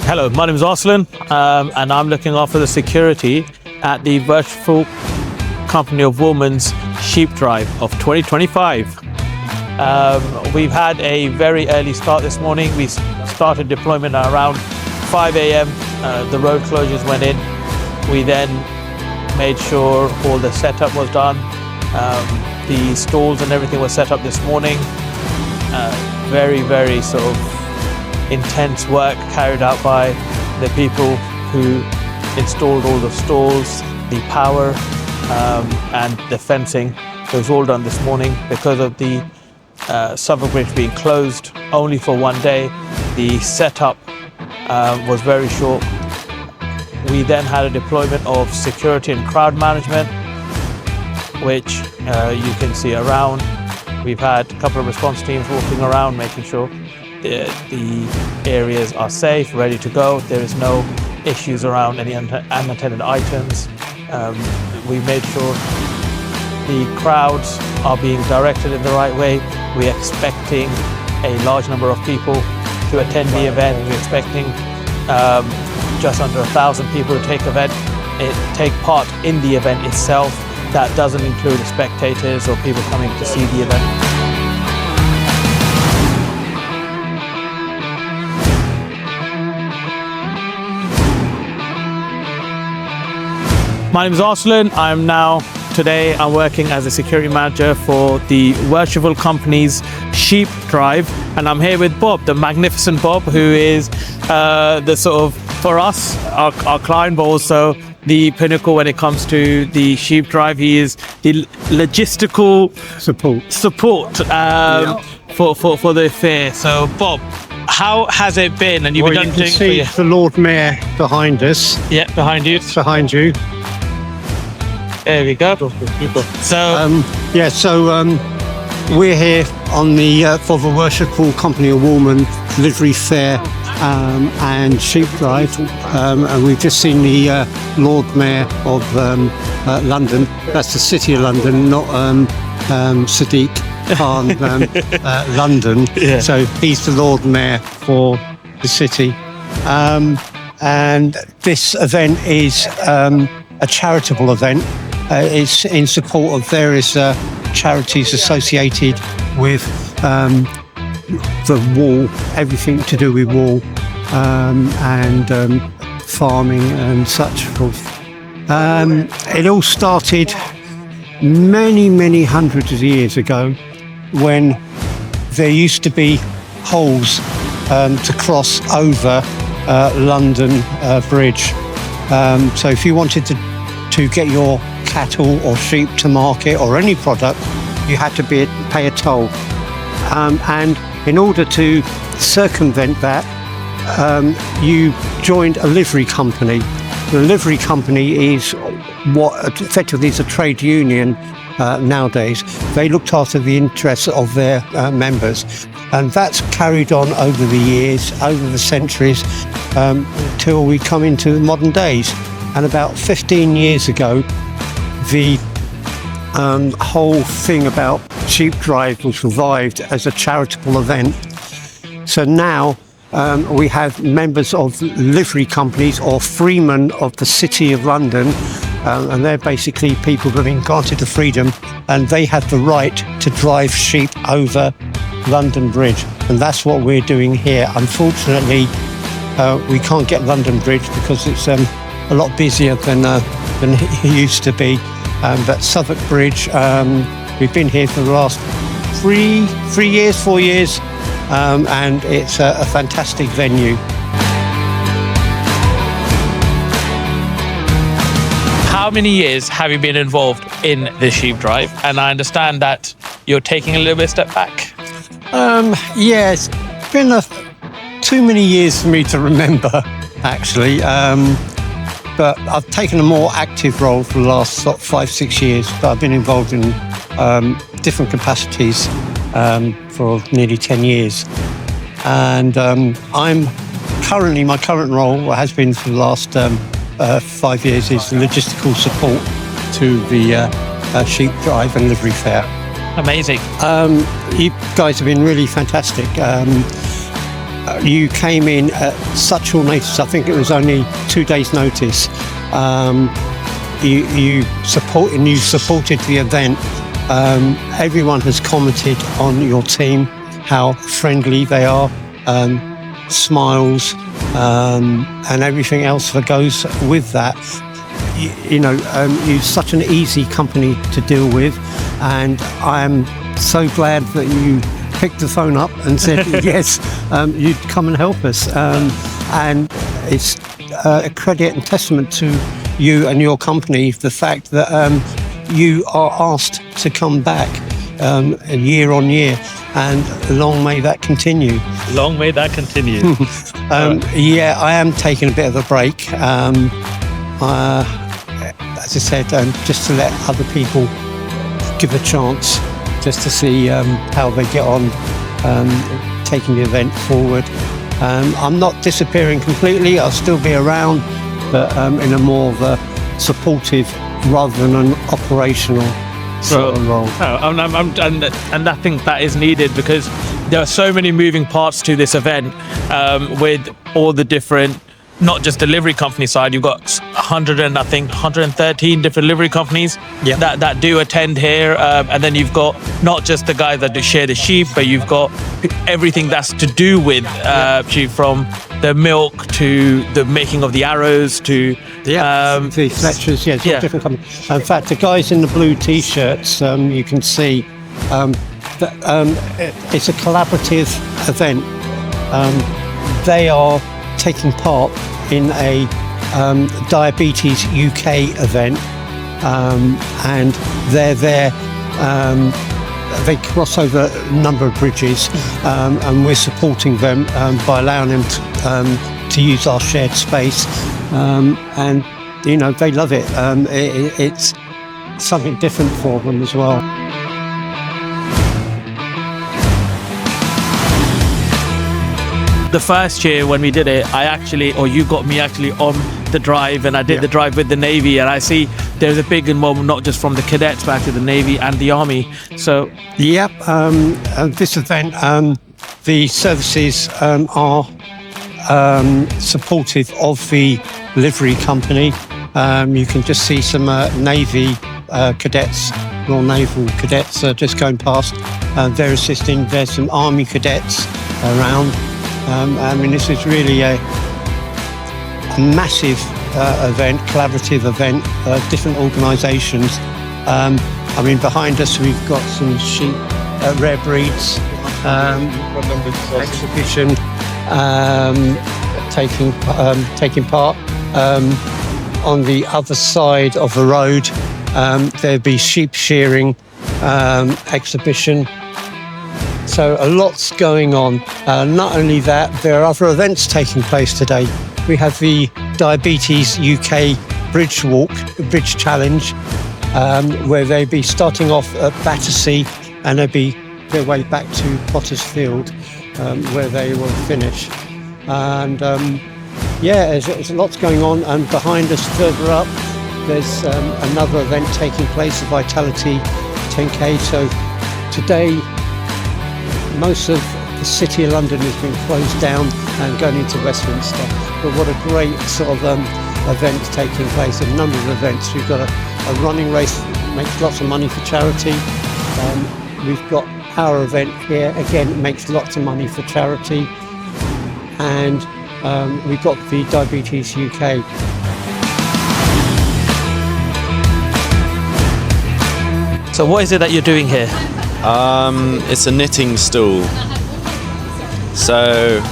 Hello, my name is Arsalan, and I'm looking after the security at the virtual company of Woolmen's Sheep Drive of 2025. We've had a very early start this morning. We started deployment at around 5 a.m. The road closures went in. We then made sure all the setup was done. The stalls and everything was set up this morning. Very sort of intense work carried out by the people who installed all the stalls, the power and the fencing. It was all done this morning. Because of the Suffolk Bridge being closed only for one day, the setup was very short. We then had a deployment of security and crowd management, which you can see around. We've had a couple of response teams walking around, making sure the areas are safe, ready to go. There is no issues around any unattended items. We made sure the crowds are being directed in the right way. We're expecting a large number of people to attend the event. We're expecting just under 1,000 people to take part in the event itself. That doesn't include spectators or people coming to see the event. My name is Arsalan. I'm working as a security manager for the virtual company's Sheep Drive, and I'm here with Bob, the magnificent Bob, who is the sort of, for us, our client, but also the pinnacle when it comes to the Sheep Drive. He is the logistical support for the affair. So, Bob, how has it been? And you can see the Lord Mayor behind us. Yeah, behind you. Behind you. There we go. So we're here on the for the worshipful company of Woolmen Livery Fair and Sheep Drive, and we've just seen the Lord Mayor of London. That's the City of London, not Sadiq Khan, London. Yeah. So he's the Lord Mayor for the city, and this event is a charitable event. It's in support of various charities associated with the wool, everything to do with wool and farming and such forth. It all started many hundreds of years ago when there used to be holes to cross over London Bridge. So if you wanted to get your cattle or sheep to market or any product, you had to pay a toll. And in order to circumvent that, you joined a livery company. The livery company is what effectively is a trade union nowadays. They looked after the interests of their members. And that's carried on over the years, over the centuries, till we come into the modern days. And about 15 years ago, the whole thing about Sheep Drive was revived as a charitable event. So now we have members of livery companies or freemen of the City of London, and they're basically people that have been granted the freedom, and they have the right to drive sheep over London Bridge. And that's what we're doing here. Unfortunately, we can't get London Bridge because it's a lot busier than it used to be. But Suffolk Bridge, we've been here for the last 4 years, and it's a fantastic venue. How many years have you been involved in the Sheep Drive? And I understand that you're taking a little bit of step back. Yeah, it's been too many years for me to remember, actually. But I've taken a more active role for the last 5-6 years. But I've been involved in different capacities for nearly 10 years. And my current role, has been for the last 5 years, is logistical support to the Sheep Drive and Livery Fair. Amazing. You guys have been really fantastic. You came in at such short notice. I think it was only 2 days' notice. You supported the event. Everyone has commented on your team, how friendly they are, smiles, and everything else that goes with that. You're such an easy company to deal with, and I am so glad that you picked the phone up and said yes, you'd come and help us. And it's a credit and testament to you and your company, the fact that you are asked to come back year on year, and long may that continue. Long may that continue. Yeah, I am taking a bit of a break. As I said, just to let other people give a chance, just to see how they get on taking the event forward. I'm not disappearing completely. I'll still be around, but in a more of a supportive rather than an operational sort of role. And I think that is needed, because there are so many moving parts to this event, with all the different, not just delivery company side. You've got 113 different delivery companies that do attend here, and then you've got not just the guys that do share the sheep, but you've got everything that's to do with sheep, from the milk to the making of the arrows to the Fletchers. Different companies. In fact, the guys in the blue t-shirts, you can see that it's a collaborative event. They are taking part in a Diabetes UK event, and they're there. They cross over a number of bridges, and we're supporting them by allowing them to use our shared space, and they love it. It's something different for them as well. The first year when we did it, you got me actually on the drive, and I did the drive with the Navy, and I see there's a big involvement, not just from the cadets, but actually the Navy and the Army. So this event, the services are supportive of the livery company. You can just see some Navy cadets, Royal Naval cadets just going past. They're assisting. There's some Army cadets around. This is really a massive event, collaborative event, different organisations. Behind us we've got some sheep, rare breeds, exhibition taking part. On the other side of the road, there'll be sheep shearing exhibition. So a lot's going on. Not only that, there are other events taking place today. We have the Diabetes UK Bridge Challenge, where they'll be starting off at Battersea, and they'll be their way back to Potter's Field, where they will finish. And there's lots going on. And behind us, further up, there's another event taking place, the Vitality 10K. So today, most of the City of London has been closed down and going into Westminster. But what a great sort of event taking place, a number of events. We've got a running race, makes lots of money for charity. We've got our event here, again, it makes lots of money for charity. And we've got the Diabetes UK. So what is it that you're doing here? It's a knitting stool. So,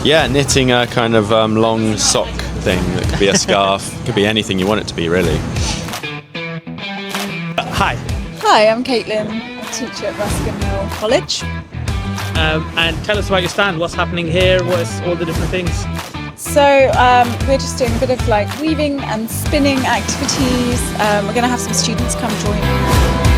knitting a kind of long sock thing. That could be a scarf, could be anything you want it to be, really. Hi. Hi, I'm Caitlin, a teacher at Ruskin Mill College. And tell us about your stand. What's happening here? What's all the different things? So we're just doing a bit of weaving and spinning activities. We're going to have some students come join.